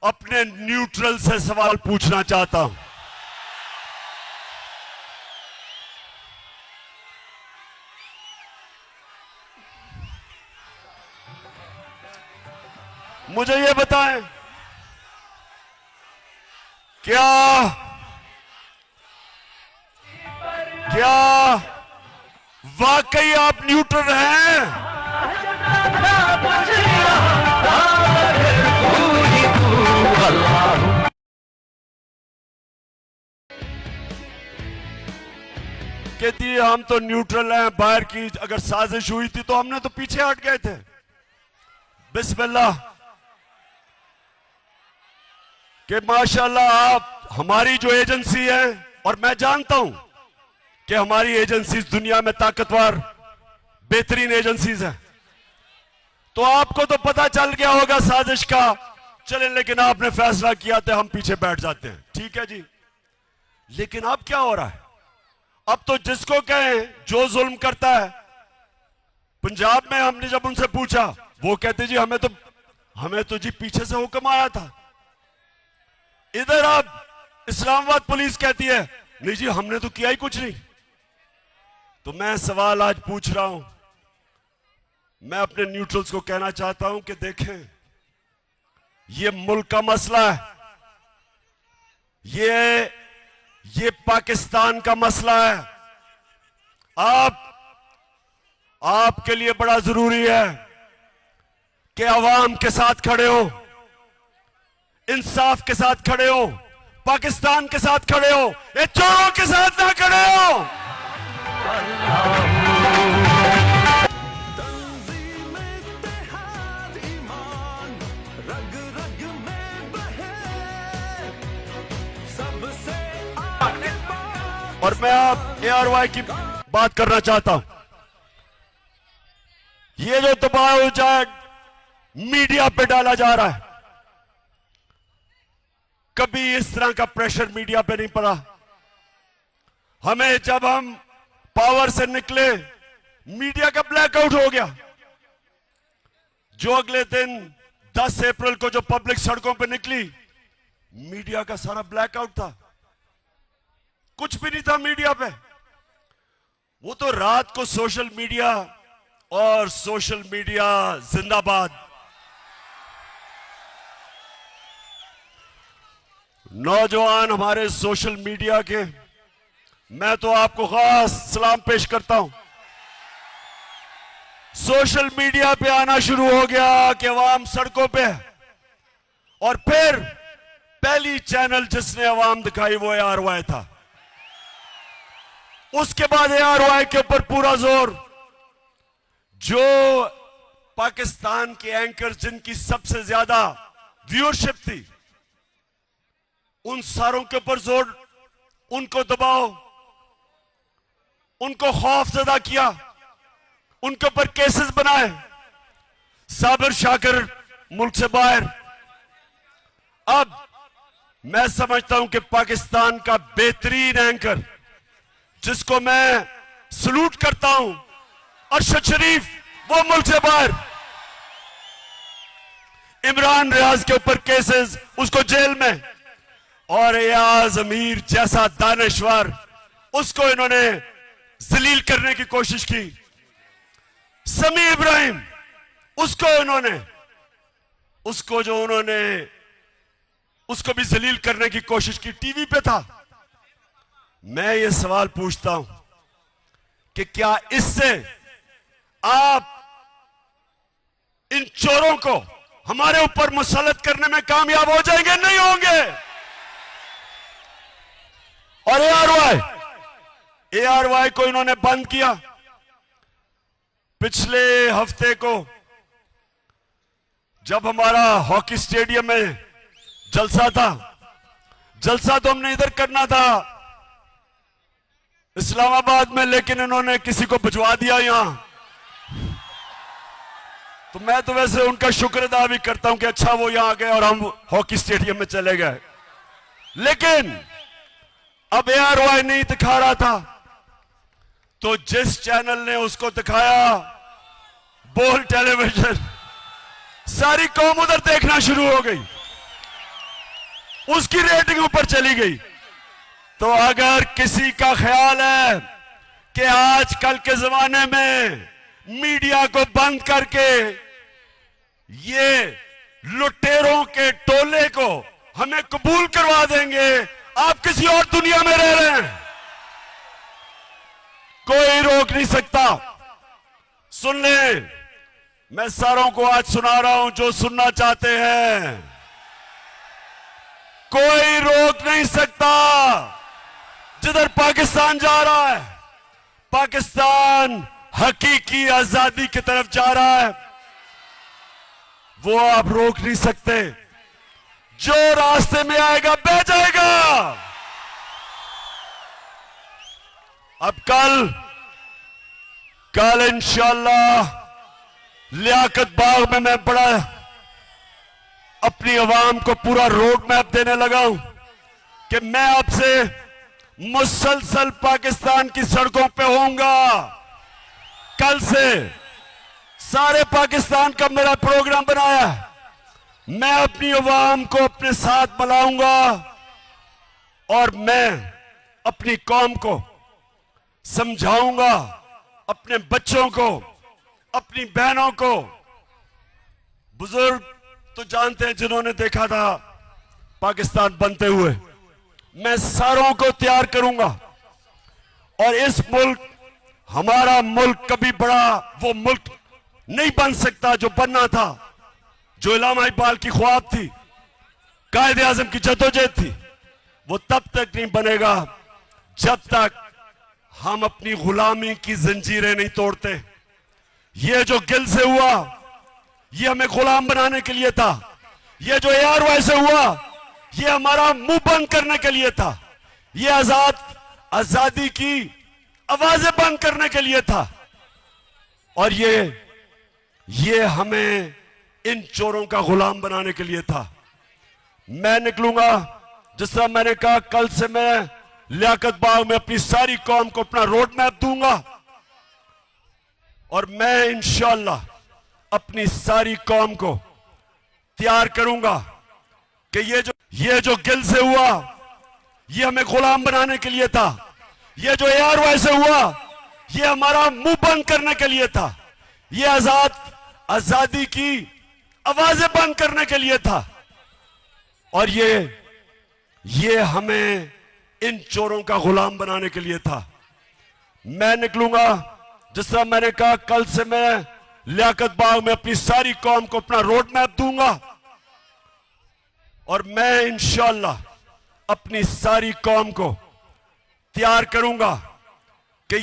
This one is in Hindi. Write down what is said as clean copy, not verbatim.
अपने न्यूट्रल से सवाल पूछना चाहता हूं। मुझे ये बताएं, क्या वाकई आप न्यूट्रल हैं? कहती है हम तो न्यूट्रल हैं, बाहर की अगर साजिश हुई थी तो हमने तो पीछे हट गए थे। बिस्मिल्लाह कि माशाल्लाह आप हमारी जो एजेंसी है, और मैं जानता हूं कि हमारी एजेंसीज दुनिया में ताकतवर बेहतरीन एजेंसीज हैं, तो आपको तो पता चल गया होगा साजिश का। चले, लेकिन आपने फैसला किया था हम पीछे बैठ जाते हैं, ठीक है जी। लेकिन अब क्या हो रहा है? अब तो जिसको कहें जो जुल्म करता है, पंजाब में हमने जब उनसे पूछा वो कहते जी हमें तो जी पीछे से हुक्म आया था। इधर अब इस्लामाबाद पुलिस कहती है नहीं जी हमने तो किया ही कुछ नहीं। तो मैं सवाल आज पूछ रहा हूं, मैं अपने न्यूट्रल्स को कहना चाहता हूं कि देखें, ये मुल्क का मसला है, ये पाकिस्तान का मसला है। आपके लिए बड़ा जरूरी है कि अवाम के साथ खड़े हो, इंसाफ के साथ खड़े हो, पाकिस्तान के साथ खड़े हो, ये चोरों के साथ ना खड़े हो। और मैं आप ARY की बात करना चाहता हूं। ये जो दबाव मीडिया पे डाला जा रहा है, कभी इस तरह का प्रेशर मीडिया पे नहीं पड़ा। हमें जब हम पावर से निकले, मीडिया का ब्लैकआउट हो गया। जो अगले दिन 10 अप्रैल को जो पब्लिक सड़कों पे निकली, मीडिया का सारा ब्लैकआउट था, कुछ भी नहीं था मीडिया पे। वो तो रात को सोशल मीडिया, और सोशल मीडिया जिंदाबाद। नौजवान हमारे सोशल मीडिया के, मैं तो आपको खास सलाम पेश करता हूं। सोशल मीडिया पे आना शुरू हो गया कि अवाम सड़कों पे, और फिर पहली चैनल जिसने अवाम दिखाई वो ARY था। उसके बाद ARY के ऊपर पूरा जोर। जो पाकिस्तान के एंकर जिनकी सबसे ज्यादा व्यूअरशिप थी, उन सारों के ऊपर जोर, उनको दबाओ, उनको खौफजदा किया, उनके ऊपर केसेस बनाए। साबिर शाकिर मुल्क से बाहर। अब मैं समझता हूं कि पाकिस्तान का बेहतरीन एंकर, जिसको मैं सलूट करता हूं, अरशद शरीफ, वो मुल्क से बाहर। इमरान रियाज के ऊपर केसेस, उसको जेल में। और एयाज अमीर जैसा दानश्वर, उसको इन्होंने जलील करने की कोशिश की। समी इब्राहिम, उसको भी जलील करने की कोशिश की, टीवी पे था। मैं ये सवाल पूछता हूं कि क्या इससे आप इन चोरों को हमारे ऊपर मुसल्लत करने में कामयाब हो जाएंगे? नहीं होंगे। और ARY को इन्होंने बंद किया। पिछले हफ्ते को जब हमारा हॉकी स्टेडियम में जलसा था, जलसा तो हमने इधर करना था इस्लामाबाद में, लेकिन इन्होंने किसी को भिजवा दिया यहां। तो मैं तो वैसे उनका शुक्र अदा भी करता हूं कि अच्छा वो यहां आ गए और हम हॉकी स्टेडियम में चले गए। लेकिन अब ARY नहीं दिखा रहा था, तो जिस चैनल ने उसको दिखाया, बोल टेलीविजन, सारी कौम उधर देखना शुरू हो गई, उसकी रेटिंग ऊपर चली गई। तो अगर किसी का ख्याल है कि आजकल के जमाने में मीडिया को बंद करके ये लुटेरों के टोले को हमें कबूल करवा देंगे, आप किसी और दुनिया में रह रहे हैं, कोई रोक नहीं सकता। सुन ले, मैं सारों को आज सुना रहा हूं जो सुनना चाहते हैं, कोई रोक नहीं सकता। जिधर पाकिस्तान जा रहा है, पाकिस्तान हकीकी आजादी की तरफ जा रहा है, वो आप रोक नहीं सकते। जो रास्ते में आएगा बह जाएगा। अब कल इंशाअल्लाह लियाकत बाग में मैं बड़ा अपनी आवाम को पूरा रोड मैप देने लगा हूं कि मैं आपसे मुसलसल पाकिस्तान की सड़कों पे होऊंगा। कल से सारे पाकिस्तान का मेरा प्रोग्राम बनाया है। मैं अपनी आवाम को अपने साथ मिलाऊंगा और मैं अपनी कौम को समझाऊंगा, अपने बच्चों को, अपनी बहनों को। बुजुर्ग तो जानते हैं जिन्होंने देखा था पाकिस्तान बनते हुए। मैं सारों को तैयार करूंगा और इस मुल्क, हमारा मुल्क कभी बड़ा वो मुल्क नहीं बन सकता जो बनना था, जो इलामा इकबाल की ख्वाब थी, कायदे आजम की जद्दोजहद थी। वो तब तक नहीं बनेगा जब तक हम अपनी गुलामी की जंजीरें नहीं तोड़ते। ये जो गिल से हुआ, ये हमें गुलाम बनाने के लिए था। ये जो ARY से हुआ, ये हमारा मुंह बंद करने के लिए था। ये आजादी की आवाजें बंद करने के लिए था। और ये हमें इन चोरों का गुलाम बनाने के लिए था। मैं निकलूंगा, जिस तरह मैंने कहा, कल से मैं लियाकत बाग में अपनी सारी कौम को अपना रोड मैप दूंगा और मैं इंशाअल्लाह अपनी सारी कौम को तैयार करूंगा कि ये जो गिल से हुआ, ये हमें गुलाम बनाने के लिए था। ये जो ARY से हुआ, ये हमारा मुंह बंद करने के लिए था। ये आजादी की आवाजें बंद करने के लिए था। और ये हमें इन चोरों का गुलाम बनाने के लिए था। मैं निकलूंगा, जिस तरह मैंने कहा, कल से मैं लियाकत बाग में अपनी सारी कौम को अपना रोड मैप दूंगा और मैं इंशाअल्लाह अपनी सारी कौम को तैयार करूंगा कि